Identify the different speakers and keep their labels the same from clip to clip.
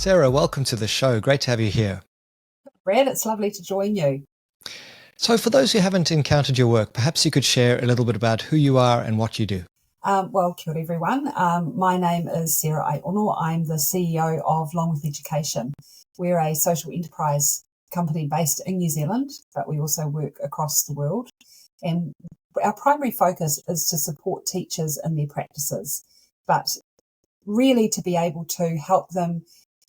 Speaker 1: Sarah, welcome to the show. Great to have you here.
Speaker 2: Brad, it's lovely to join you.
Speaker 1: So for those who haven't encountered your work, perhaps you could share a little bit about who you are and what you do.
Speaker 2: Well, kia ora everyone. My name is Sarah Aiono. I'm the CEO of Longworth Education. We're a social enterprise company based in New Zealand, but we also work across the world. And our primary focus is to support teachers in their practices, but really to be able to help them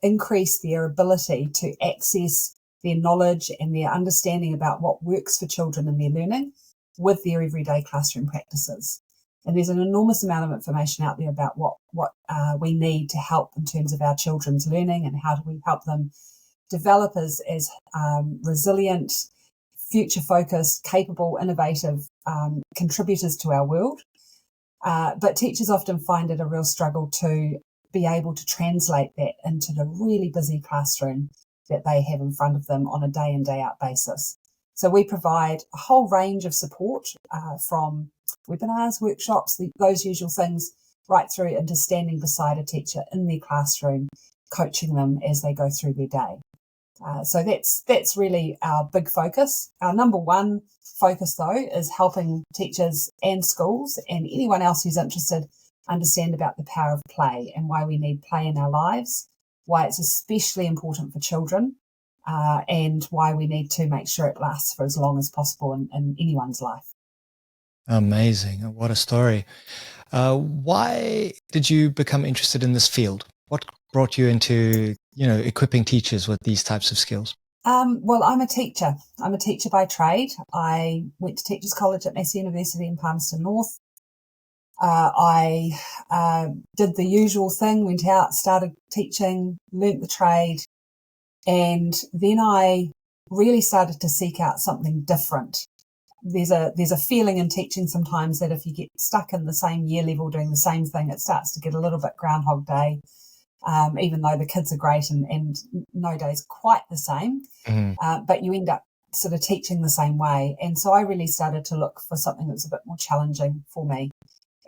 Speaker 2: increase their ability to access their knowledge and their understanding about what works for children in their learning with their everyday classroom practices. And there's an enormous amount of information out there about what we need to help in terms of our children's learning and how do we help them develop as resilient, future-focused, capable, innovative contributors to our world. But teachers often find it a real struggle to be able to translate that into the really busy classroom that they have in front of them on a day in, day out basis. So we provide a whole range of support from webinars, workshops, those usual things, right through into standing beside a teacher in their classroom, coaching them as they go through their day. So that's really our big focus. Our number one focus, though, is helping teachers and schools and anyone else who's interested understand about the power of play and why we need play in our lives, why it's especially important for children, and why we need to make sure it lasts for as long as possible in anyone's life.
Speaker 1: Amazing. What a story. Why did you become interested in this field? What brought you into, equipping teachers with these types of skills?
Speaker 2: Well, I'm a teacher. I'm a teacher by trade. I went to Teachers College at Massey University in Palmerston North. I did the usual thing, went out, started teaching, learnt the trade, and then I really started to seek out something different. There's a feeling in teaching sometimes that if you get stuck in the same year level doing the same thing, it starts to get a little bit Groundhog Day, even though the kids are great and no day's quite the same, but you end up sort of teaching the same way. And so I really started to look for something that's a bit more challenging for me.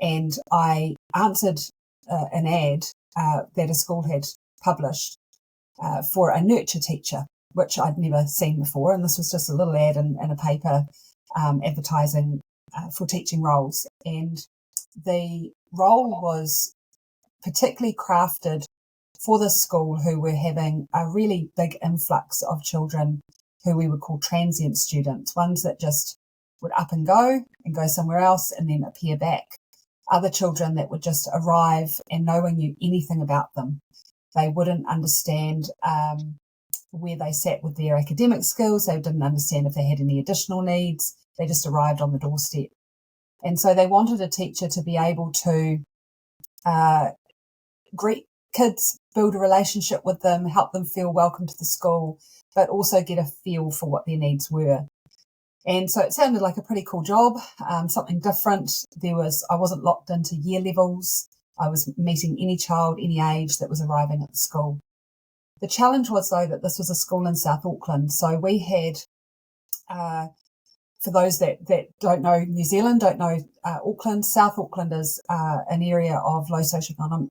Speaker 2: And I answered an ad that a school had published for a nurture teacher, which I'd never seen before. And this was just a little ad in a paper advertising for teaching roles. And the role was particularly crafted for the school who were having a really big influx of children who we would call transient students, ones that just would up and go somewhere else and then appear back. Other children that would just arrive and no one knew anything about them. They wouldn't understand where they sat with their academic skills. They didn't understand if they had any additional needs. They just arrived on the doorstep. And so they wanted a teacher to be able to greet kids, build a relationship with them, help them feel welcome to the school, but also get a feel for what their needs were. And so it sounded like a pretty cool job, something different. I wasn't locked into year levels. I was meeting any child, any age that was arriving at the school. The challenge was, though, that this was a school in South Auckland. So we had, for those that don't know New Zealand, don't know Auckland, South Auckland is an area of low socioeconomic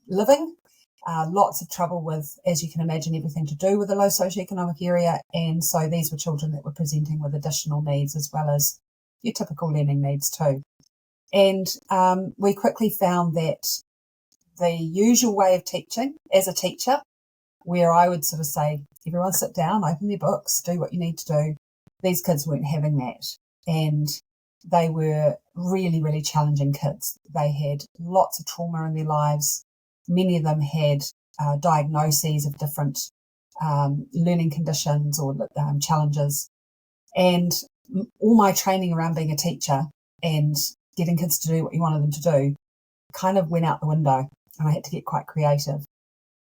Speaker 2: living. Lots of trouble with, as you can imagine, everything to do with a low socioeconomic area. And so these were children that were presenting with additional needs as well as your typical learning needs too. And we quickly found that the usual way of teaching as a teacher, where I would sort of say, everyone sit down, open their books, do what you need to do, these kids weren't having that. And they were really, really challenging kids. They had lots of trauma in their lives. Many of them had diagnoses of different learning conditions or challenges. And all my training around being a teacher and getting kids to do what you wanted them to do kind of went out the window, and I had to get quite creative.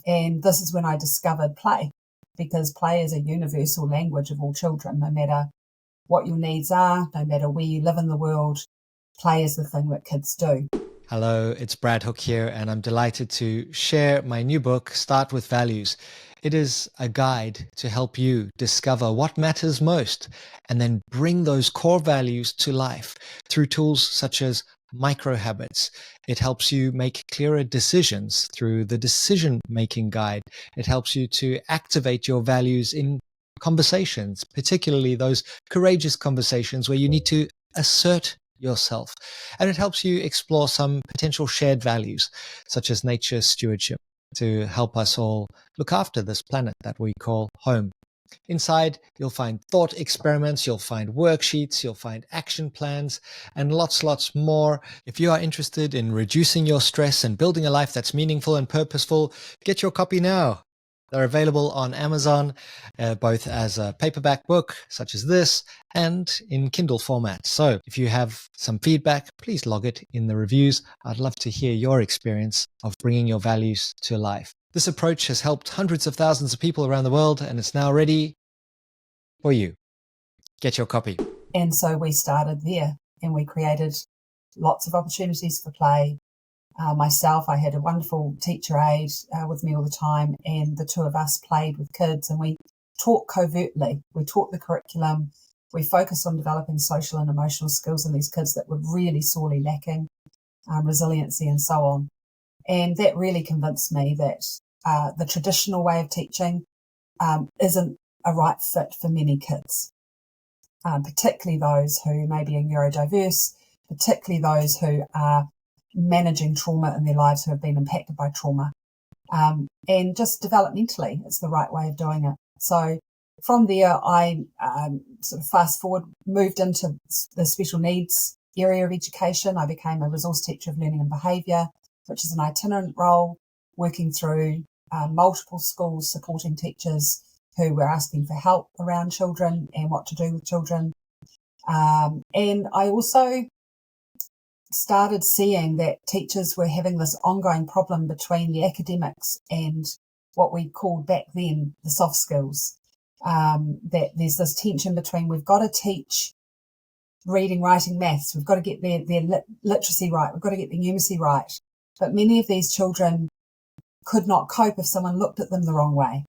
Speaker 2: And this is when I discovered play, because play is a universal language of all children, no matter what your needs are, no matter where you live in the world. Play is the thing that kids do.
Speaker 1: Hello, it's Brad Hook here, and I'm delighted to share my new book, Start with Values. It is a guide to help you discover what matters most and then bring those core values to life through tools such as micro habits. It helps you make clearer decisions through the decision-making guide. It helps you to activate your values in conversations, particularly those courageous conversations where you need to assert yourself. And it helps you explore some potential shared values, such as nature stewardship, to help us all look after this planet that we call home. Inside, you'll find thought experiments, you'll find worksheets, you'll find action plans, and lots more. If you are interested in reducing your stress and building a life that's meaningful and purposeful, get your copy now. They're available on Amazon, both as a paperback book, such as this, and in Kindle format. So if you have some feedback, please log it in the reviews. I'd love to hear your experience of bringing your values to life. This approach has helped hundreds of thousands of people around the world, and it's now ready for you. Get your copy.
Speaker 2: And so we started there, and we created lots of opportunities for play. Myself, I had a wonderful teacher aide with me all the time, and the two of us played with kids, and we taught covertly. We taught the curriculum. We focused on developing social and emotional skills in these kids that were really sorely lacking, resiliency and so on. And that really convinced me that the traditional way of teaching isn't a right fit for many kids, particularly those who maybe are neurodiverse, particularly those who are managing trauma in their lives, who have been impacted by trauma. And just developmentally, it's the right way of doing it. So from there, I sort of fast forward, moved into the special needs area of education. I became a resource teacher of learning and behaviour, which is an itinerant role, working through multiple schools, supporting teachers who were asking for help around children and what to do with children. And I also started seeing that teachers were having this ongoing problem between the academics and what we called back then the soft skills. That there's this tension between, we've got to teach reading, writing, maths, we've got to get their literacy right, we've got to get their numeracy right. But many of these children could not cope if someone looked at them the wrong way,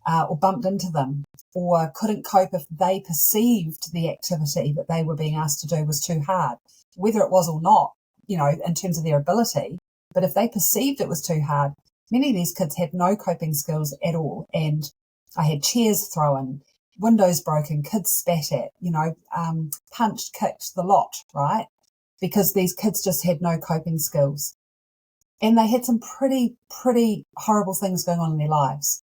Speaker 2: or bumped into them, or couldn't cope if they perceived the activity that they were being asked to do was too hard, whether it was or not, in terms of their ability. But if they perceived it was too hard, many of these kids had no coping skills at all. And I had chairs thrown, windows broken, kids spat at, punched, kicked, the lot, right? Because these kids just had no coping skills. And they had some pretty horrible things going on in their lives.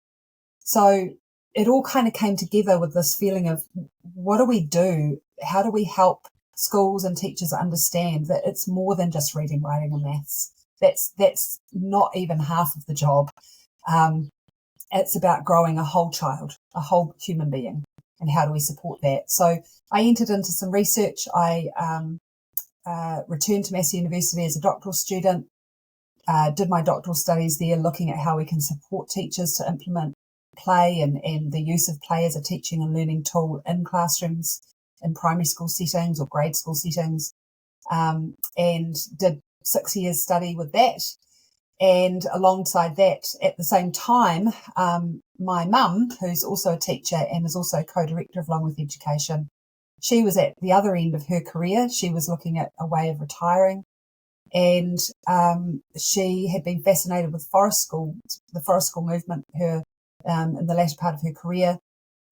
Speaker 2: So it all kind of came together with this feeling of, what do we do? How do we help schools and teachers understand that it's more than just reading, writing and maths? That's not even half of the job. It's about growing a whole child, a whole human being. And how do we support that? So I entered into some research. I returned to Massey University as a doctoral student, did my doctoral studies there, looking at how we can support teachers to implement play and the use of play as a teaching and learning tool in classrooms, in primary school settings or grade school settings, and did 6 years study with that. And alongside that, at the same time, my mum, who's also a teacher and is also co-director of Longworth Education, she was at the other end of her career. She was looking at a way of retiring, and she had been fascinated with the forest school movement, in the latter part of her career.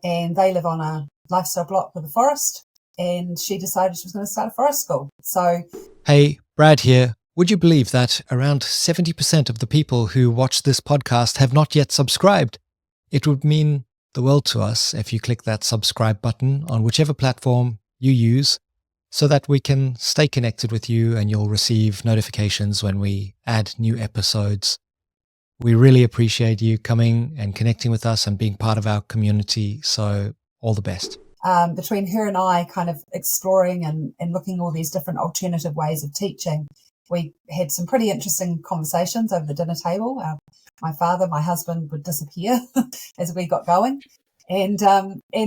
Speaker 2: And they live on a lifestyle block with a forest, and she decided she was going to start a forest school. So,
Speaker 1: hey, Brad here. Would you believe that around 70% of the people who watch this podcast have not yet subscribed? It would mean the world to us if you click that subscribe button on whichever platform you use, so that we can stay connected with you and you'll receive notifications when we add new episodes. We really appreciate you coming and connecting with us and being part of our community. So all the best.
Speaker 2: Between her and I kind of exploring and looking at all these different alternative ways of teaching, we had some pretty interesting conversations over the dinner table. My father, my husband would disappear as we got going. And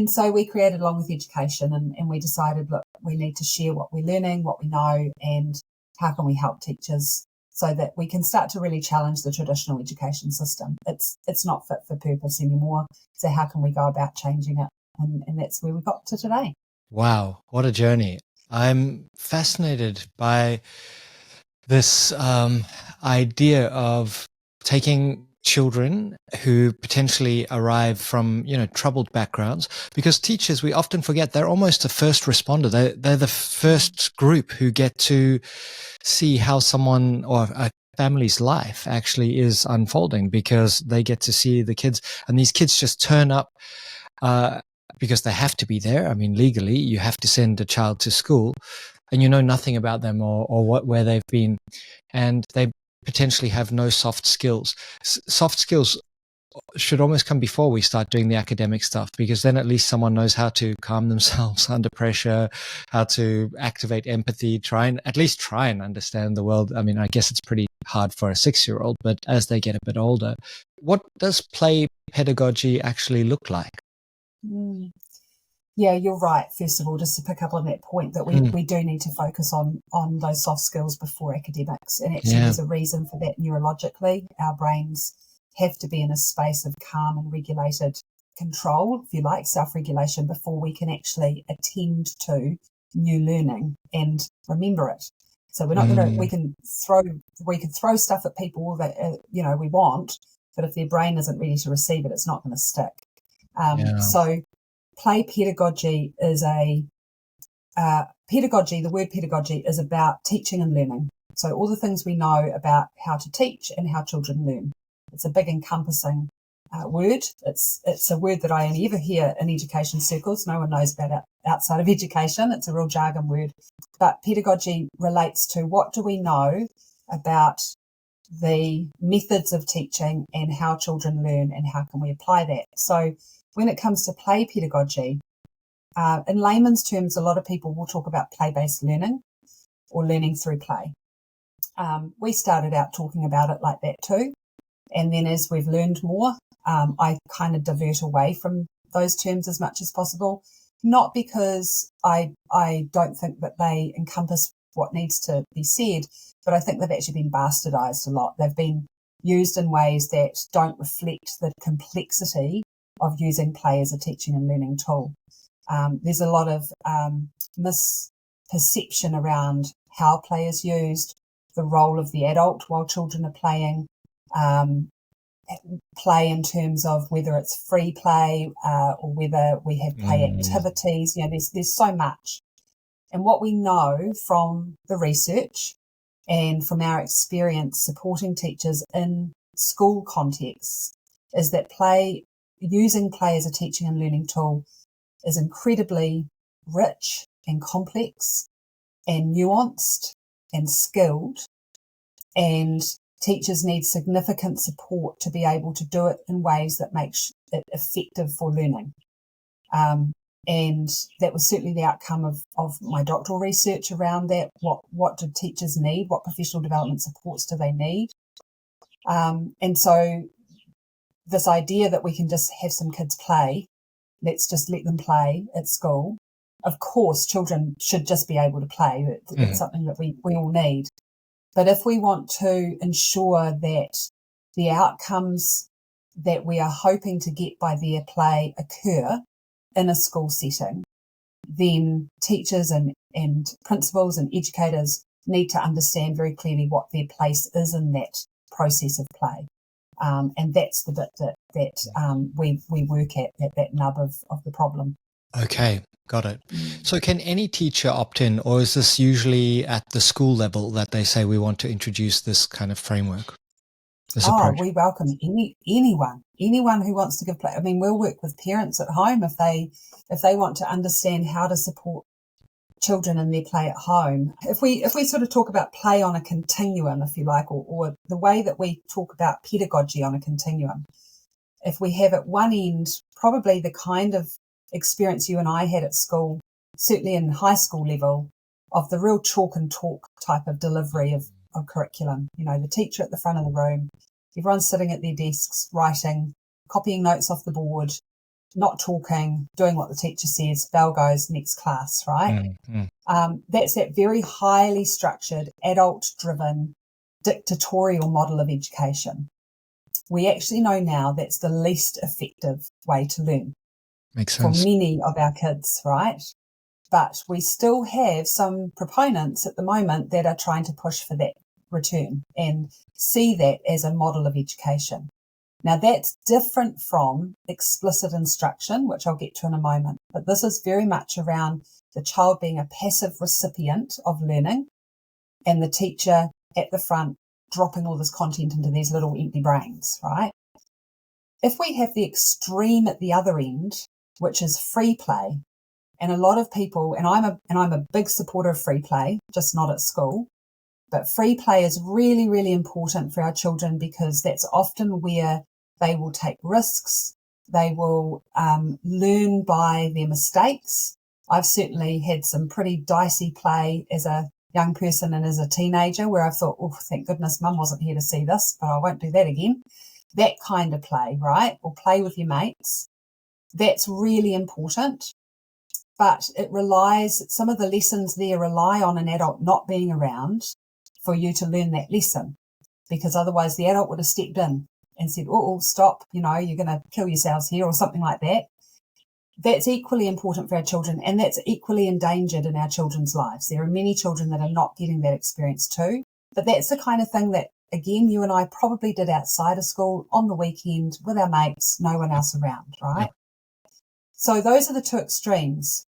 Speaker 2: so we created Longworth Education, and we decided, look, we need to share what we're learning, what we know, and how can we help teachers so that we can start to really challenge the traditional education system. It's not fit for purpose anymore. So how can we go about changing it? And that's where we got to today.
Speaker 1: Wow, what a journey. I'm fascinated by this idea of taking children who potentially arrive from, troubled backgrounds, because teachers, we often forget, they're almost a first responder. They're the first group who get to see how someone or a family's life actually is unfolding, because they get to see the kids, and these kids just turn up because they have to be there. I mean, legally, you have to send a child to school, and you know nothing about them or where they've been, and they potentially have no soft skills. Soft skills should almost come before we start doing the academic stuff, because then at least someone knows how to calm themselves under pressure, how to activate empathy, at least try and understand the world. I mean, I guess it's pretty hard for a 6-year-old, but as they get a bit older, what does play pedagogy actually look like?
Speaker 2: Mm. Yeah, you're right. First of all, just to pick up on that point, that we do need to focus on those soft skills before academics. And actually, there's a reason for that neurologically. Our brains have to be in a space of calm and regulated control, if you like, self-regulation, before we can actually attend to new learning and remember it. So we're not going to. We can throw stuff at people that we want, but if their brain isn't ready to receive it, it's not going to stick. So play pedagogy is the word pedagogy is about teaching and learning. So all the things we know about how to teach and how children learn. It's a big encompassing word. It's a word that I only ever hear in education circles. No one knows about it outside of education. It's a real jargon word. But pedagogy relates to what do we know about the methods of teaching and how children learn, and how can we apply that. So when it comes to play pedagogy, in layman's terms, a lot of people will talk about play-based learning or learning through play. We started out talking about it like that too. And then as we've learned more, I kind of divert away from those terms as much as possible, not because I don't think that they encompass what needs to be said, but I think they've actually been bastardized a lot. They've been used in ways that don't reflect the complexity of using play as a teaching and learning tool. There's a lot of misperception around how play is used, the role of the adult while children are playing, play in terms of whether it's free play or whether we have play activities. There's so much. And what we know from the research and from our experience supporting teachers in school contexts is that using play as a teaching and learning tool is incredibly rich and complex and nuanced and skilled, and teachers need significant support to be able to do it in ways that makes it effective for learning. And that was certainly the outcome of my doctoral research around that. What do teachers need? What professional development supports do they need? And so this idea that we can just have some kids play, let's just let them play at school. Of course, children should just be able to play. It's something that we all need. But if we want to ensure that the outcomes that we are hoping to get by their play occur in a school setting, then teachers and principals and educators need to understand very clearly what their place is in that process of play. And that's the bit that we work at that nub of the problem.
Speaker 1: Okay, got it. So can any teacher opt in, or is this usually at the school level that they say we want to introduce this kind of framework? Approach?
Speaker 2: We welcome anyone who wants to give play. I mean, we'll work with parents at home if they want to understand how to support children in their play at home. If we sort of talk about play on a continuum, if you like, or the way that we talk about pedagogy on a continuum, if we have at one end probably the kind of experience you and I had at school, certainly in high school level, of the real chalk and talk type of delivery of curriculum. The teacher at the front of the room, everyone's sitting at their desks, writing, copying notes off the board, not talking, doing what the teacher says, bell goes, next class, right? That's that very highly structured, adult-driven, dictatorial model of education. We actually know now that's the least effective way to learn.
Speaker 1: Makes sense.
Speaker 2: For many of our kids, right? But we still have some proponents at the moment that are trying to push for that return and see that as a model of education. Now, that's different from explicit instruction, which I'll get to in a moment, but this is very much around the child being a passive recipient of learning and the teacher at the front dropping all this content into these little empty brains, right? If we have the extreme at the other end, which is free play, and a lot of people, and I'm a big supporter of free play, just not at school, but free play is really, really important for our children because that's often where they will take risks. They will learn by their mistakes. I've certainly had some pretty dicey play as a young person and as a teenager where I thought, oh, thank goodness mum wasn't here to see this, but I won't do that again. That kind of play, right? Or play with your mates. That's really important. But it relies, some of the lessons there rely on an adult not being around for you to learn that lesson, because otherwise the adult would have stepped in and said, oh, stop, you're going to kill yourselves here or something like that. That's equally important for our children, and that's equally endangered in our children's lives. There are many children that are not getting that experience too, but that's the kind of thing that, again, you and I probably did outside of school on the weekend with our mates, no one else around, right? Yep. So those are the two extremes,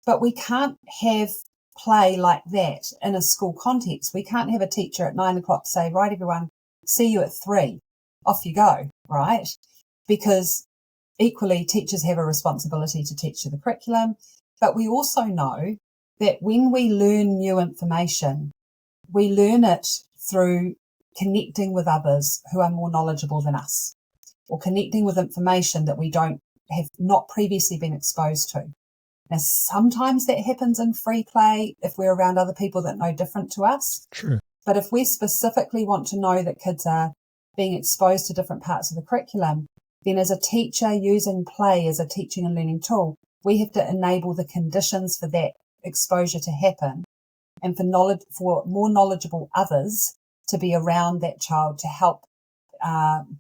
Speaker 2: but we can't have play like that in a school context. We can't have a teacher at 9 o'clock say, right, everyone, see you at 3, off you go, right? Because equally, teachers have a responsibility to teach the curriculum, but we also know that when we learn new information, we learn it through connecting with others who are more knowledgeable than us, or connecting with information that we don't have not previously been exposed to. Now, sometimes that happens in free play if we're around other people that know different to us.
Speaker 1: True.
Speaker 2: But if we specifically want to know that kids are being exposed to different parts of the curriculum, then as a teacher using play as a teaching and learning tool, we have to enable the conditions for that exposure to happen and for more knowledgeable others to be around that child to help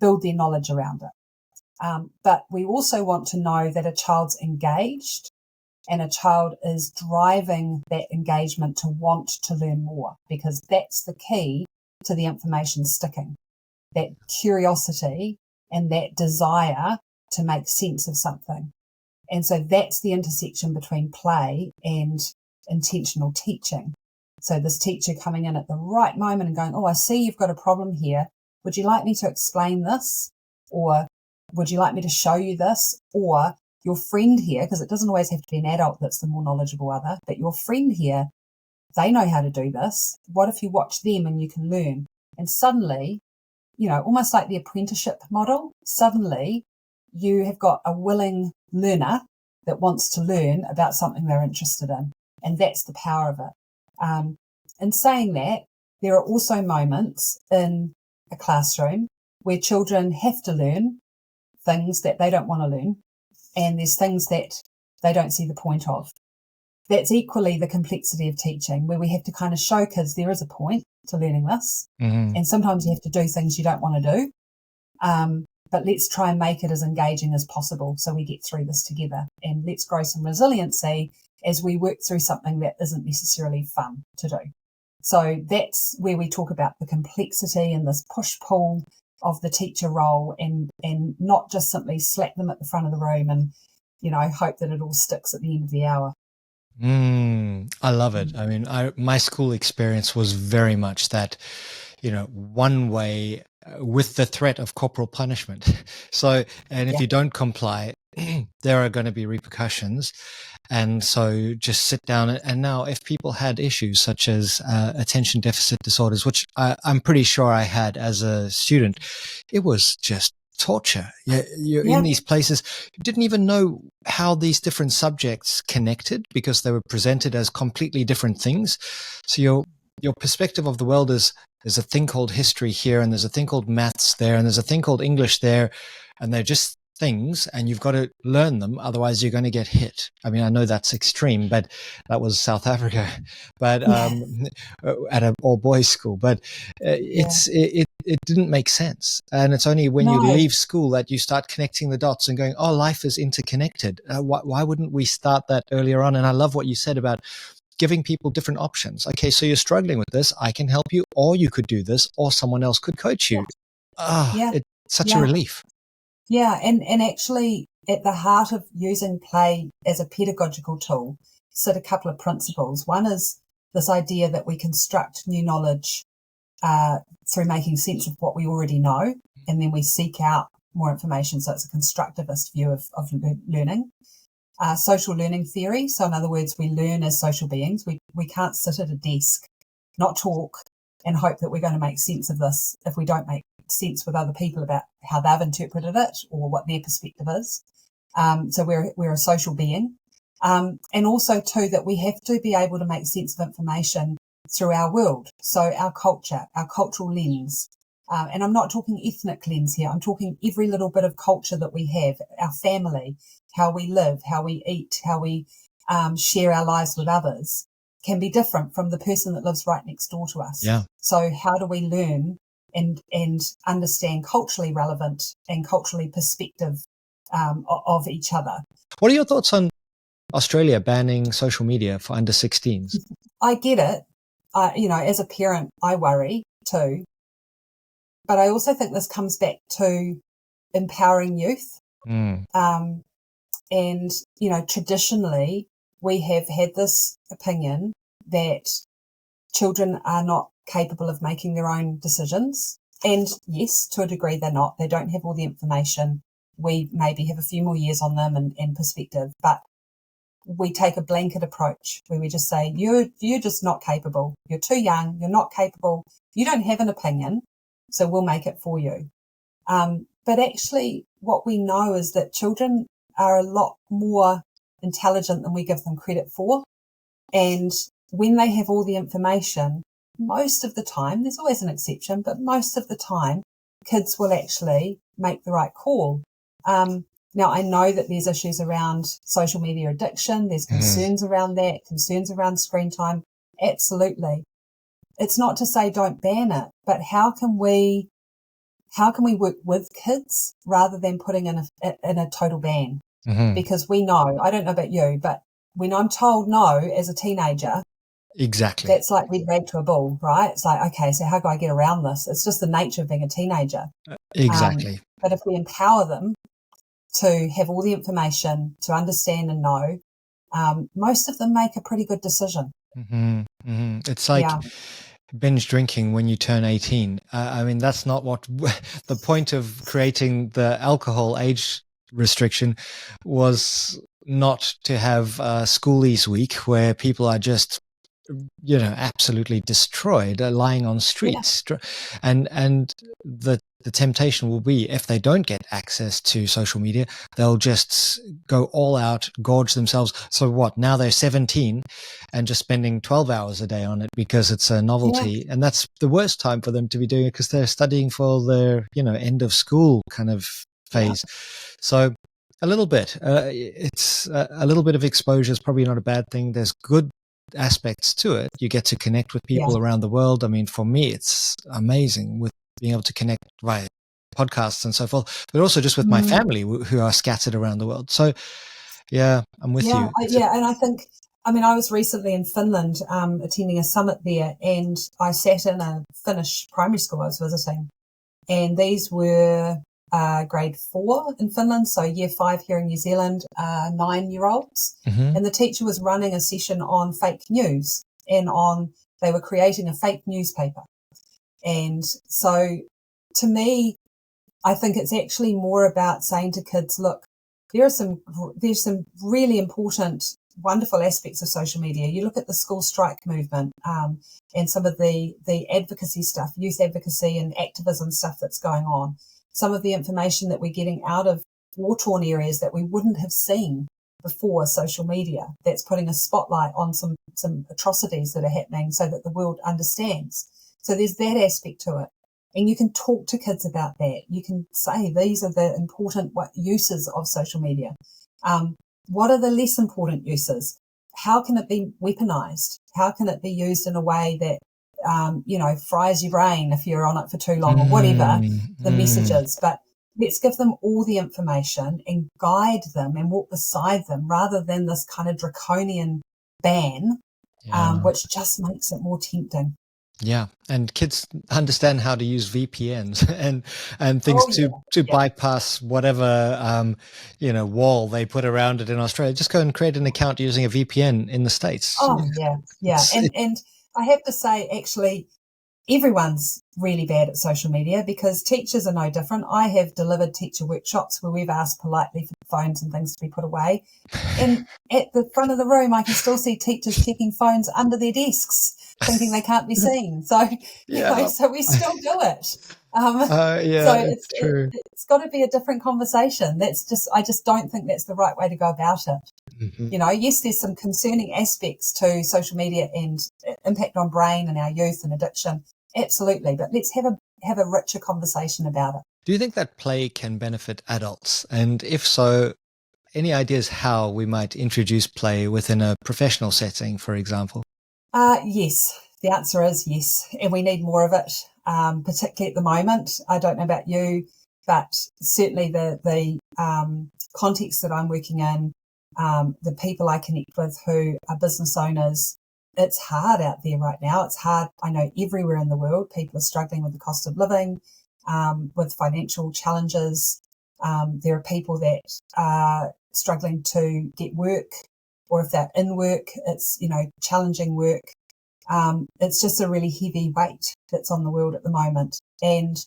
Speaker 2: build their knowledge around it. But we also want to know that a child's engaged and a child is driving that engagement to want to learn more, because that's the key to the information sticking, that curiosity and that desire to make sense of something. And so that's the intersection between play and intentional teaching. So this teacher coming in at the right moment and going, oh, I see you've got a problem here. Would you like me to explain this? Or would you like me to show you this? Or your friend here, because it doesn't always have to be an adult that's the more knowledgeable other, but your friend here, they know how to do this. What if you watch them and you can learn? And suddenly, almost like the apprenticeship model, suddenly you have got a willing learner that wants to learn about something they're interested in. And that's the power of it. In saying that, there are also moments in a classroom where children have to learn things that they don't want to learn, and there's things that they don't see the point of. That's equally the complexity of teaching, where we have to kind of show kids there is a point to learning this. Mm-hmm. And sometimes you have to do things you don't want to do. But let's try and make it as engaging as possible so we get through this together. And let's grow some resiliency as we work through something that isn't necessarily fun to do. So that's where we talk about the complexity and this push-pull of the teacher role, and not just simply slap them at the front of the room and, hope that it all sticks at the end of the hour.
Speaker 1: I love it. I mean, my school experience was very much that, one way with the threat of corporal punishment. So, and if you don't comply, there are going to be repercussions. And so just sit down. And now if people had issues such as attention deficit disorders, which I'm pretty sure I had as a student, it was just torture. You're in these places. You didn't even know how these different subjects connected because they were presented as completely different things. So your perspective of the world is there's a thing called history here, and there's a thing called maths there, and there's a thing called English there, and they're just things, and you've got to learn them, otherwise you're going to get hit. I mean, I know that's extreme, but that was South Africa, but at an all-boys school. But it didn't make sense, and it's only when you leave school that you start connecting the dots and going, oh, life is interconnected. Why wouldn't we start that earlier on? And I love what you said about giving people different options. Okay, so you're struggling with this, I can help you, or you could do this, or someone else could coach you.
Speaker 2: Yeah.
Speaker 1: It's such a
Speaker 2: Yeah.
Speaker 1: relief.
Speaker 2: Yeah. And actually at the heart of using play as a pedagogical tool sit a couple of principles. One is this idea that we construct new knowledge through making sense of what we already know, and then we seek out more information. So it's a constructivist view of learning. Social learning theory. So in other words, we learn as social beings. We can't sit at a desk, not talk, and hope that we're going to make sense of this if we don't make sense with other people about how they've interpreted it or what their perspective is. So we're a social being. And also too, that we have to be able to make sense of information through our world. So our culture, our cultural lens. And I'm not talking ethnic lens here. I'm talking every little bit of culture that we have, our family, how we live, how we eat, how we share our lives with others can be different from the person that lives right next door to us.
Speaker 1: Yeah.
Speaker 2: So how do we learn and understand culturally relevant and culturally perspective of each other?
Speaker 1: What are your thoughts on Australia banning social media for under 16s?
Speaker 2: I get it. As a parent, I worry too. But I also think this comes back to empowering youth. And, traditionally we have had this opinion that children are not capable of making their own decisions. And yes, to a degree they're not. They don't have all the information. We maybe have a few more years on them and perspective, but we take a blanket approach where we just say, you're just not capable. You're too young. You're not capable. You don't have an opinion, so we'll make it for you. But actually what we know is that children are a lot more intelligent than we give them credit for. And when they have all the information, most of the time, there's always an exception, but most of the time, kids will actually make the right call. Now, I know that there's issues around social media addiction. There's concerns around that, concerns around screen time. Absolutely. It's not to say don't ban it, but how can we work with kids rather than putting in a total ban? Because we know, I don't know about you, but when I'm told no as a teenager,
Speaker 1: exactly,
Speaker 2: that's like being dragged to a bull, right? It's like, okay, so how do I get around this? It's just the nature of being a teenager.
Speaker 1: Exactly.
Speaker 2: But if we empower them to have all the information, to understand and know, most of them make a pretty good decision.
Speaker 1: It's like binge drinking when you turn 18. I mean, that's not what the point of creating the alcohol age restriction was. Not to have schoolies week where people are just absolutely destroyed, lying on streets. And the temptation will be, if they don't get access to social media, they'll just go all out, gorge themselves. So what, now they're 17 and just spending 12 hours a day on it because it's a novelty. And that's the worst time for them to be doing it because they're studying for their end of school kind of phase. So a little bit, it's a little bit of exposure is probably not a bad thing. There's good aspects to it. You get to connect with people around the world. I mean, for me, it's amazing with being able to connect via podcasts and so forth, but also just with my family who are scattered around the world. So yeah, I'm with you.
Speaker 2: And I think, I was recently in Finland attending a summit there, and I sat in a Finnish primary school I was visiting, and these were grade 4 in Finland, so year 5 here in New Zealand, 9-year-olds. And the teacher was running a session on fake news and they were creating a fake newspaper. And so to me, I think it's actually more about saying to kids, look, there's some really important, wonderful aspects of social media. You look at the school strike movement and some of the advocacy stuff, youth advocacy and activism stuff that's going on. Some of the information that we're getting out of war-torn areas that we wouldn't have seen before social media, that's putting a spotlight on some atrocities that are happening so that the world understands. So there's that aspect to it. And you can talk to kids about that. You can say these are the important uses of social media. What are the less important uses? How can it be weaponized? How can it be used in a way that fries your brain if you're on it for too long or whatever the message is. But let's give them all the information and guide them and walk beside them rather than this kind of draconian ban
Speaker 1: Yeah.
Speaker 2: which just makes it more tempting.
Speaker 1: Yeah, and kids understand how to use VPNs and things
Speaker 2: Oh,
Speaker 1: to
Speaker 2: yeah.
Speaker 1: bypass whatever wall they put around it in Australia. Just go and create an account using a VPN in the States.
Speaker 2: Oh, yeah. Yeah.
Speaker 1: It's
Speaker 2: And I have to say, actually, everyone's really bad at social media because teachers are no different. I have delivered teacher workshops where we've asked politely for phones and things to be put away. And at the front of the room, I can still see teachers checking phones under their desks, thinking they can't be seen. So,
Speaker 1: yeah,
Speaker 2: so we still do it. So
Speaker 1: yeah, it's true.
Speaker 2: it's got to be a different conversation. I just don't think that's the right way to go about it.
Speaker 1: Mhm.
Speaker 2: Yes, there's some concerning aspects to social media and impact on brain and our youth and addiction. Absolutely. But let's have a richer conversation about it.
Speaker 1: Do you think that play can benefit adults? And if so, any ideas how we might introduce play within a professional setting, for example?
Speaker 2: Yes. The answer is yes. And we need more of it, particularly at the moment. I don't know about you, but certainly the context that I'm working in, the people I connect with who are business owners, it's hard out there right now. It's hard. I know everywhere in the world, people are struggling with the cost of living, with financial challenges. There are people that are struggling to get work, or if they're in work, it's, challenging work. It's just a really heavy weight that's on the world at the moment. And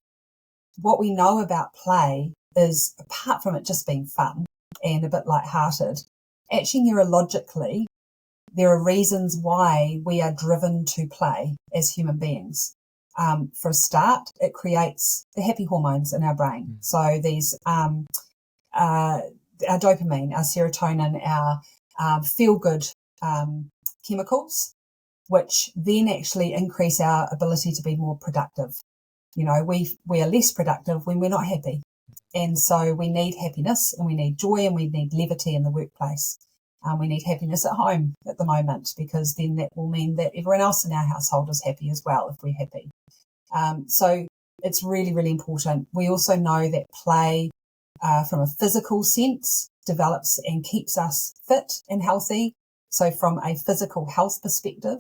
Speaker 2: what we know about play is, apart from it just being fun and a bit lighthearted, actually neurologically, there are reasons why we are driven to play as human beings. For a start, it creates the happy hormones in our brain. So these, our dopamine, our serotonin, our feel-good chemicals, which then actually increase our ability to be more productive. We are less productive when we're not happy. And so we need happiness and we need joy and we need levity in the workplace. We need happiness at home at the moment, because then that will mean that everyone else in our household is happy as well if we're happy. So it's really, really important. We also know that play, from a physical sense, develops and keeps us fit and healthy. So from a physical health perspective,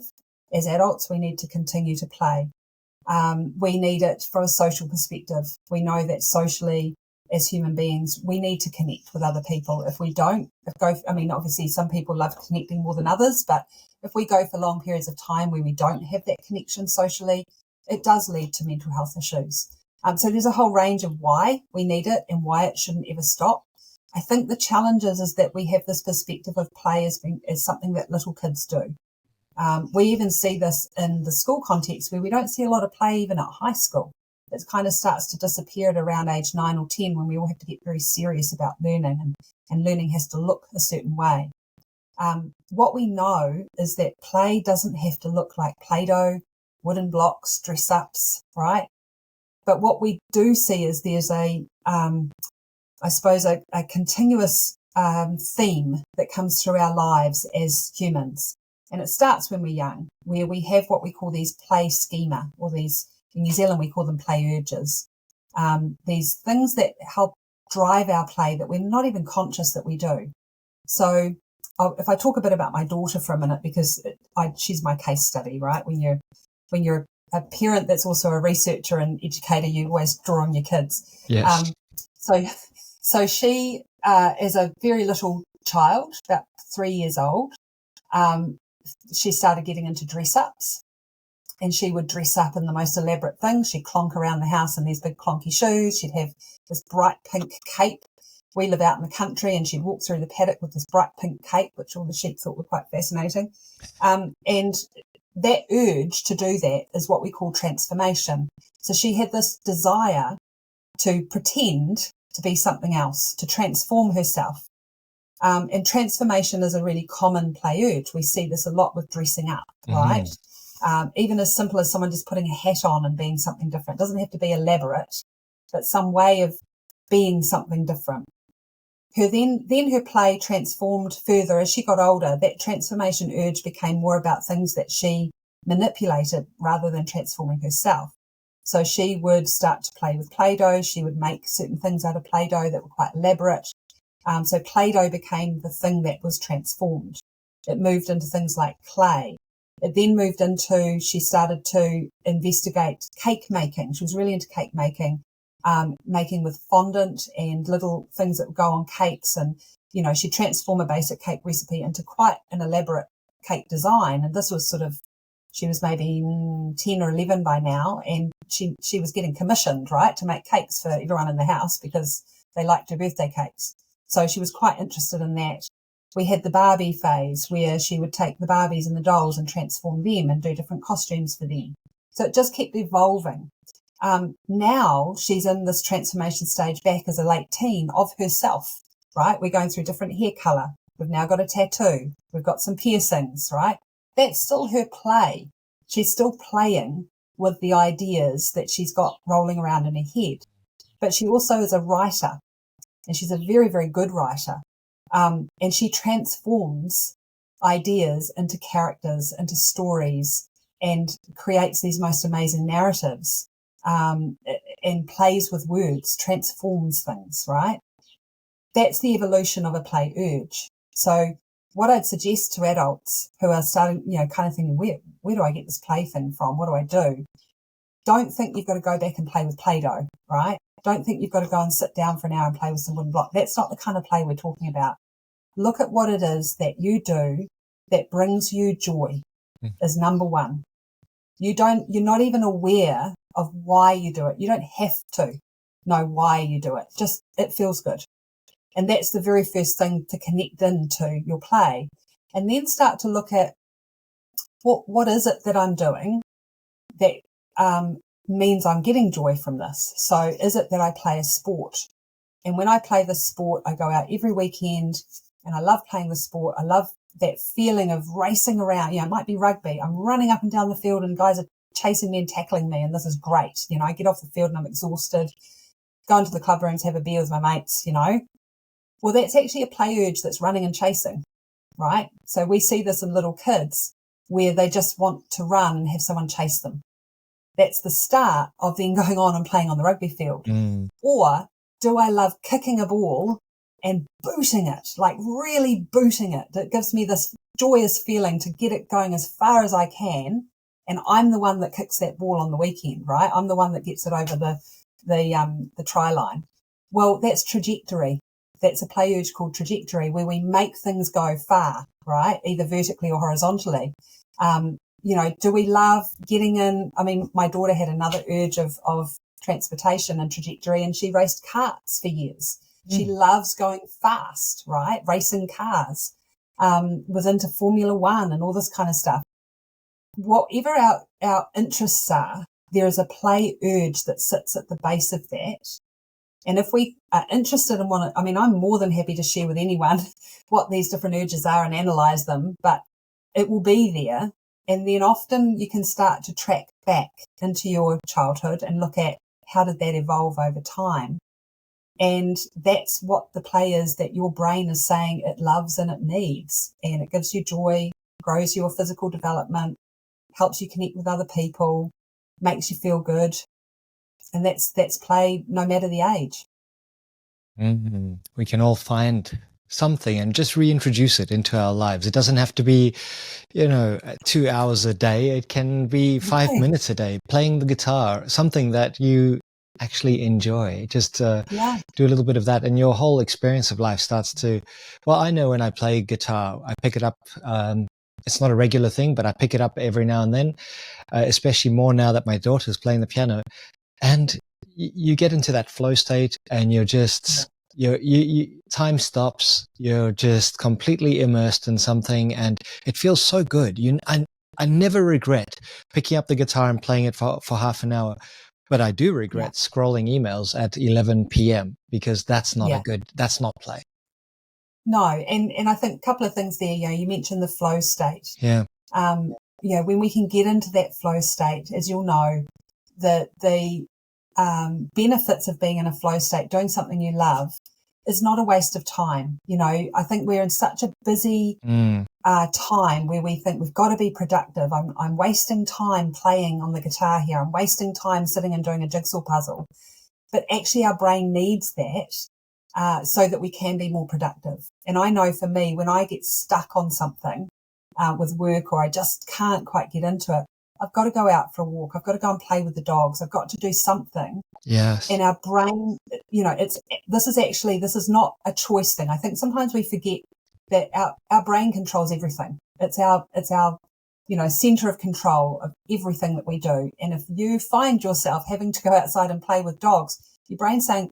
Speaker 2: as adults, we need to continue to play. We need it from a social perspective. We know that socially, as human beings, we need to connect with other people. If we don't, obviously some people love connecting more than others, but if we go for long periods of time where we don't have that connection socially, it does lead to mental health issues. So there's a whole range of why we need it and why it shouldn't ever stop. I think the challenge is that we have this perspective of play as something that little kids do. We even see this in the school context where we don't see a lot of play even at high school. It kind of starts to disappear at around age 9 or 10, when we all have to get very serious about learning, and learning has to look a certain way. What we know is that play doesn't have to look like Play-Doh, wooden blocks, dress-ups, right? But what we do see is there's a continuous theme that comes through our lives as humans. And it starts when we're young, where we have what we call these play schema, or these, in New Zealand, we call them play urges. These things that help drive our play that we're not even conscious that we do. So if I talk a bit about my daughter for a minute, because she's my case study, right? When you're a parent that's also a researcher and educator, you always draw on your kids.
Speaker 1: Yes.
Speaker 2: So she, as a very little child, about 3 years old, she started getting into dress-ups, and she would dress up in the most elaborate things. She'd clonk around the house in these big clonky shoes. She'd have this bright pink cape. We live out in the country, and she'd walk through the paddock with this bright pink cape, which all the sheep thought were quite fascinating. And that urge to do that is what we call transformation. So she had this desire to pretend to be something else, to transform herself. And transformation is a really common play urge. We see this a lot with dressing up, right? Even as simple as someone just putting a hat on and being something different. It doesn't have to be elaborate, but some way of being something different. Then her play transformed further as she got older. That transformation urge became more about things that she manipulated rather than transforming herself. So she would start to play with Play-Doh. She would make certain things out of Play-Doh that were quite elaborate. So Play-Doh became the thing that was transformed. It moved into things like clay. It then moved into, she started to investigate cake making. She was really into cake making, making with fondant and little things that would go on cakes. And, you know, she'd transform a basic cake recipe into quite an elaborate cake design. And this was sort of, she was maybe 10 or 11 by now, and she was getting commissioned, right, to make cakes for everyone in the house because they liked her birthday cakes. So she was quite interested in that. We had the Barbie phase where she would take the Barbies and the dolls and transform them and do different costumes for them. So it just kept evolving. Now she's in this transformation stage back as a late teen of herself, right? We're going through different hair colour. We've now got a tattoo. We've got some piercings, right? That's still her play. She's still playing with the ideas that she's got rolling around in her head. But she also is a writer, and she's a very, very good writer. And she transforms ideas into characters, into stories, and creates these most amazing narratives, and plays with words, transforms things, right? That's the evolution of a play urge. So what I'd suggest to adults who are starting, you know, kind of thinking, where do I get this play thing from? What do I do? Don't think you've got to go back and play with Play-Doh, right? Don't think you've got to go and sit down for an hour and play with some wooden block. That's not the kind of play we're talking about. Look at what it is that you do that brings you joy is number one. You're not even aware of why you do it. You don't have to know why you do it. Just, it feels good. And that's the very first thing to connect into your play. And then start to look at what is it that I'm doing that means I'm getting joy from this. So is it that I play a sport? And when I play the sport, I go out every weekend and I love playing the sport. I love that feeling of racing around. You know, it might be rugby. I'm running up and down the field and guys are chasing me and tackling me, and this is great. You know, I get off the field and I'm exhausted, go into the club rooms, have a beer with my mates, you know. Well, that's actually a play urge that's running and chasing, right? So we see this in little kids where they just want to run and have someone chase them. That's the start of them going on and playing on the rugby field. Or do I love kicking a ball and booting it, like really booting it? It gives me this joyous feeling to get it going as far as I can. And I'm the one that kicks that ball on the weekend, right? I'm the one that gets it over the try line. Well, that's trajectory. That's a play urge called trajectory, where we make things go far, right? Either vertically or horizontally. You know, do we love getting in? I mean, my daughter had another urge of transportation and trajectory, and she raced karts for years. She loves going fast, right? Racing cars, was into Formula One and all this kind of stuff. Whatever our interests are, there is a play urge that sits at the base of that. And if we are interested in one, I mean, I'm more than happy to share with anyone what these different urges are and analyze them, but it will be there. And then often you can start to track back into your childhood and look at how did that evolve over time. And that's what the play is that your brain is saying it loves and it needs. And it gives you joy, grows your physical development, helps you connect with other people, makes you feel good. And that's play no matter the age.
Speaker 1: We can all find something and just reintroduce it into our lives. It doesn't have to be, 2 hours a day. It can be 5 minutes a day, playing the guitar, something that you actually enjoy. Just do a little bit of that, and your whole experience of life starts to, well, I know when I play guitar, I pick it up. It's not a regular thing, but I pick it up every now and then, especially more now that my daughter's playing the piano. And you get into that flow state, and you're just, time stops. You're just completely immersed in something, and it feels so good. I never regret picking up the guitar and playing it for half an hour, but I do regret scrolling emails at 11 p.m. because that's not that's not play.
Speaker 2: No, and I think a couple of things there. You mentioned the flow state.
Speaker 1: Yeah.
Speaker 2: When we can get into that flow state, as you'll know, the benefits of being in a flow state, doing something you love, is not a waste of time. I think we're in such a busy time where we think we've got to be productive. I'm wasting time playing on the guitar here. I'm wasting time sitting and doing a jigsaw puzzle. But actually our brain needs that so that we can be more productive. And I know for me, when I get stuck on something, with work, or I just can't quite get into it, I've got to go out for a walk. I've got to go and play with the dogs. I've got to do something.
Speaker 1: Yes.
Speaker 2: And our brain, this is not a choice thing. I think sometimes we forget that our brain controls everything. It's our center of control of everything that we do. And if you find yourself having to go outside and play with dogs, your brain's saying,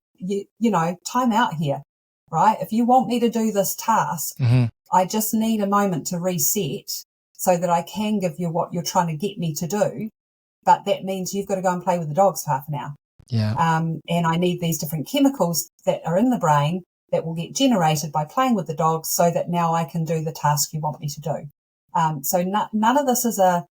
Speaker 2: time out here, right? If you want me to do this task, I just need a moment to reset so that I can give you what you're trying to get me to do. But that means you've got to go and play with the dogs for half an hour.
Speaker 1: Yeah.
Speaker 2: And I need these different chemicals that are in the brain that will get generated by playing with the dogs so that now I can do the task you want me to do. So none of this is a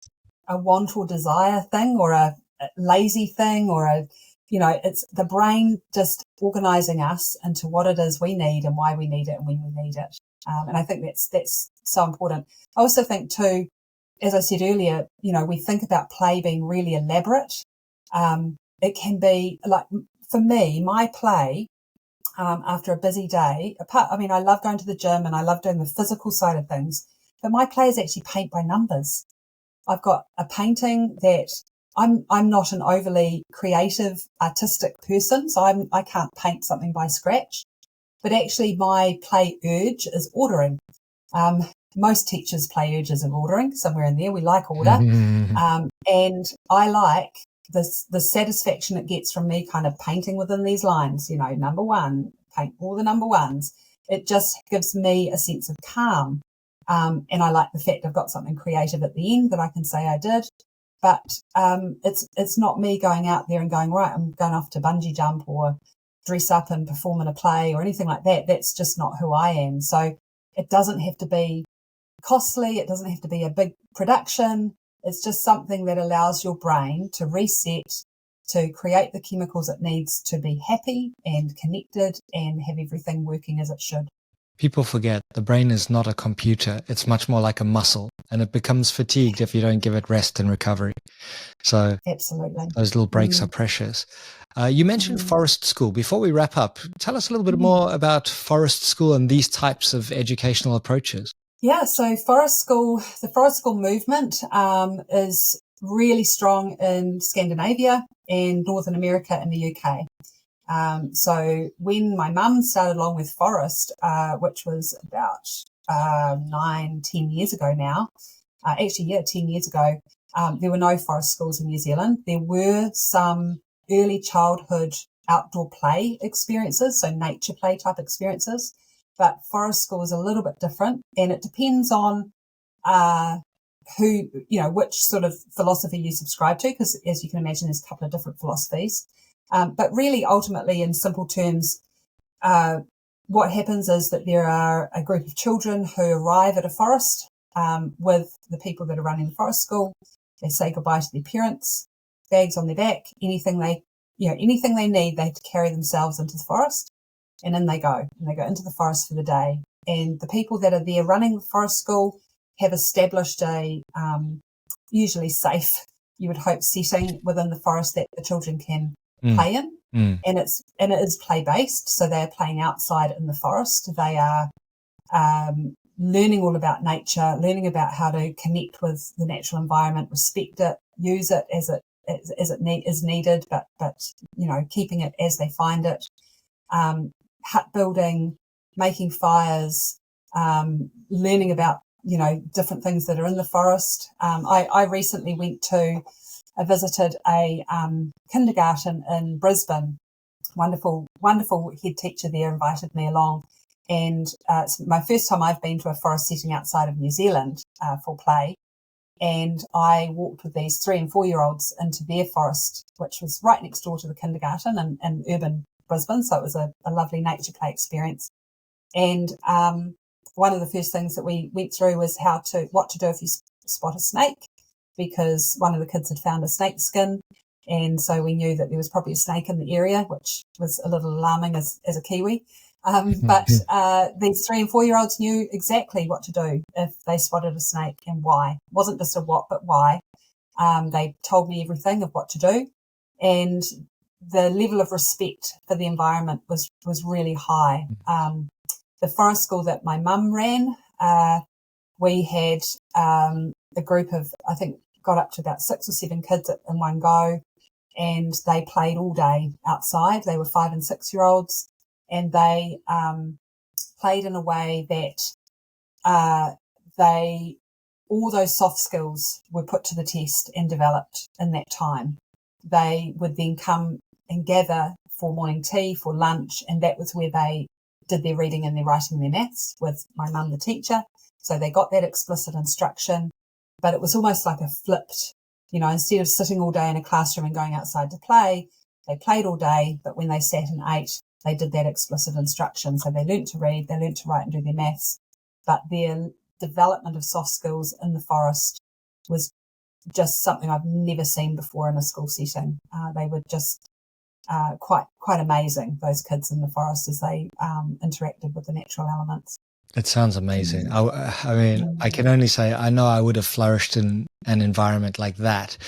Speaker 2: want or desire thing or a lazy thing or it's the brain just organizing us into what it is we need and why we need it and when we need it. And I think that's so important. I also think too, as I said earlier, we think about play being really elaborate. It can be like, for me, my play, after a busy day, I love going to the gym and I love doing the physical side of things, but my play is actually paint by numbers. I've got a painting that I'm not an overly creative, artistic person, so I can't paint something by scratch. But actually, my play urge is ordering. Most teachers' play urges of ordering, somewhere in there. We like order. And I like the satisfaction it gets from me kind of painting within these lines, number one, paint all the number ones. It just gives me a sense of calm. And I like the fact I've got something creative at the end that I can say I did. But it's not me going out there and going, right, I'm going off to bungee jump or dress up and perform in a play or anything like that. That's just not who I am. So it doesn't have to be costly. It doesn't have to be a big production. It's just something that allows your brain to reset, to create the chemicals it needs to be happy and connected and have everything working as it should.
Speaker 1: People forget the brain is not a computer. It's much more like a muscle, and it becomes fatigued if you don't give it rest and recovery. So
Speaker 2: absolutely,
Speaker 1: those little breaks are precious. You mentioned Forest School. Before we wrap up, tell us a little bit more about Forest School and these types of educational approaches.
Speaker 2: Yeah, so the Forest School movement is really strong in Scandinavia and Northern America and the UK. So when my mum started Longworth Forest, which was about 10 years ago now, 10 years ago, there were no forest schools in New Zealand. There were some early childhood outdoor play experiences, so nature play type experiences. But forest school is a little bit different, and it depends on which sort of philosophy you subscribe to, because as you can imagine, there's a couple of different philosophies. But really, ultimately, in simple terms, what happens is that there are a group of children who arrive at a forest with the people that are running the forest school. They say goodbye to their parents, bags on their back, anything they need, they have to carry themselves into the forest. And in they go. And they go into the forest for the day. And the people that are there running the forest school have established a usually safe, you would hope, setting within the forest that the children can play in. And it is play based. So they're playing outside in the forest. They are learning all about nature, learning about how to connect with the natural environment, respect it, use it as it is needed, but keeping it as they find it. Hut building, making fires, learning about, different things that are in the forest. I recently I visited a kindergarten in Brisbane. Wonderful head teacher there invited me along. And it's my first time I've been to a forest setting outside of New Zealand for play. And I walked with these 3 and 4 year olds into their forest, which was right next door to the kindergarten in urban Brisbane. So it was a lovely nature play experience. And one of the first things that we went through was what to do if you spot a snake, because one of the kids had found a snake skin. And so we knew that there was probably a snake in the area, which was a little alarming as a Kiwi. But these 3 and 4 year olds knew exactly what to do if they spotted a snake and why. It wasn't just a what, but why. They told me everything of what to do. And the level of respect for the environment was really high. The forest school that my mum ran, we had a group of, I think, got up to about 6 or 7 kids in one go, and they played all day outside. They were 5 and 6-year-olds, and they played in a way that all those soft skills were put to the test and developed in that time. They would then come and gather for morning tea, for lunch, and that was where they did their reading and their writing and their maths with my mum, the teacher. So they got that explicit instruction, but it was almost like a flipped, instead of sitting all day in a classroom and going outside to play, they played all day, but when they sat and ate, they did that explicit instruction. So they learnt to read, they learnt to write and do their maths, but their development of soft skills in the forest was just something I've never seen before in a school setting. They were just quite amazing, those kids in the forest, as they interacted with the natural elements.
Speaker 1: It sounds amazing. I mean, I can only say I know I would have flourished in an environment like that,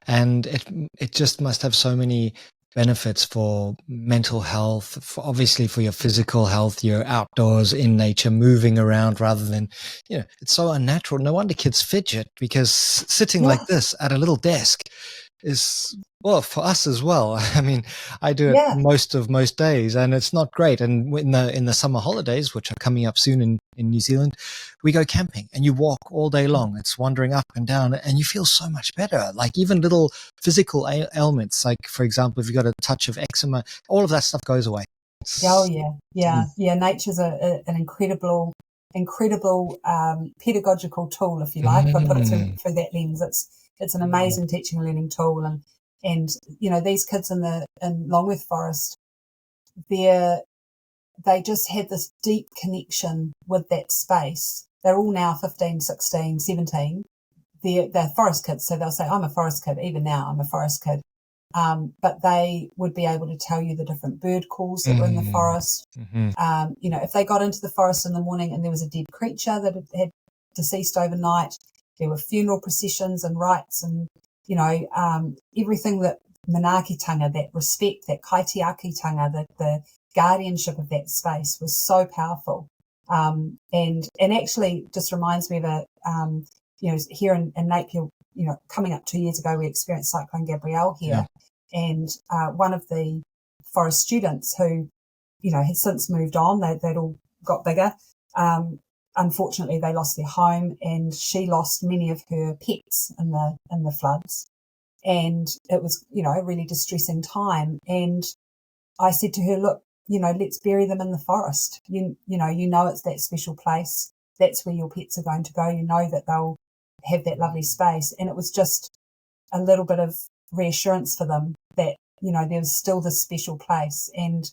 Speaker 1: and it just must have so many benefits for mental health, obviously for your physical health. You're outdoors in nature, moving around rather than, it's so unnatural. No wonder kids fidget, because sitting like this at a little desk is, well, for us as well. I mean, I do it most days, and it's not great. And in the summer holidays, which are coming up soon in New Zealand, we go camping and you walk all day long. It's wandering up and down, and you feel so much better. Like even little physical ailments, like for example, if you've got a touch of eczema, all of that stuff goes away. Nature's
Speaker 2: an incredible pedagogical tool, if you like. If I put it through that lens, it's an amazing teaching and learning tool. And these kids in Longworth Forest, they just had this deep connection with that space. They're all now 15, 16, 17. They're forest kids, so they'll say, I'm a forest kid. Even now, I'm a forest kid. But they would be able to tell you the different bird calls that were in the forest. If they got into the forest in the morning and there was a dead creature that had deceased overnight, there were funeral processions and rites and, everything that manaakitanga, that respect, that kaitiakitanga, the guardianship of that space was so powerful. And actually just reminds me of here in Napier, coming up 2 years ago, we experienced Cyclone Gabrielle here. And one of the forest students who, had since moved on, they'd all got bigger. Unfortunately, they lost their home, and she lost many of her pets in the floods. And it was, a really distressing time. And I said to her, look, let's bury them in the forest. It's that special place. That's where your pets are going to go. You know that they'll have that lovely space. And it was just a little bit of reassurance for them that, there's still this special place. And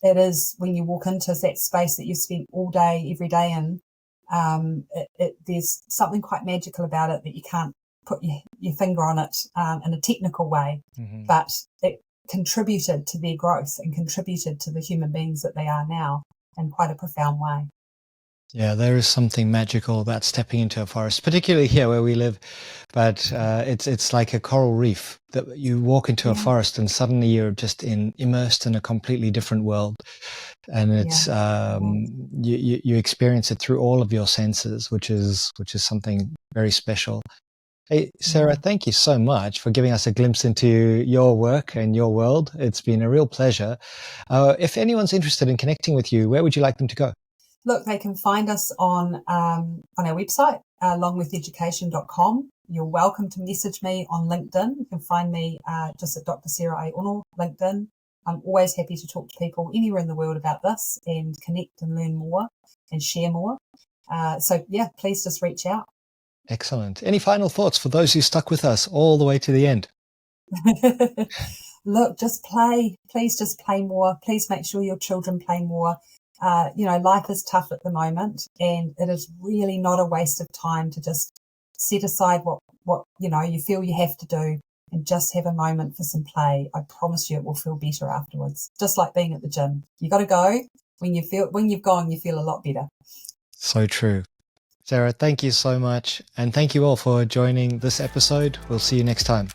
Speaker 2: it is, when you walk into that space that you've spent all day, every day in, there's something quite magical about it that you can't put your finger on it in a technical way, but it contributed to their growth and contributed to the human beings that they are now in quite a profound way.
Speaker 1: Yeah, there is something magical about stepping into a forest, particularly here where we live. But it's like a coral reef that you walk into a forest and suddenly you're just immersed in a completely different world. And it's you experience it through all of your senses, which is something very special. Hey, Sarah, thank you so much for giving us a glimpse into your work and your world. It's been a real pleasure. If anyone's interested in connecting with you, where would you like them to go?
Speaker 2: Look, they can find us on our website, longwortheducation.com. You're welcome to message me on LinkedIn. You can find me just at Dr. Sarah Aiono, LinkedIn. I'm always happy to talk to people anywhere in the world about this and connect and learn more and share more. Please just reach out.
Speaker 1: Excellent. Any final thoughts for those who stuck with us all the way to the end?
Speaker 2: Look, just play. Please just play more. Please make sure your children play more. Life is tough at the moment, and it is really not a waste of time to just set aside what you feel you have to do and just have a moment for some play. I promise you it will feel better afterwards. Just like being at the gym. You got to go. When you've gone, you feel a lot better.
Speaker 1: So true. Sarah, thank you so much. And thank you all for joining this episode. We'll see you next time.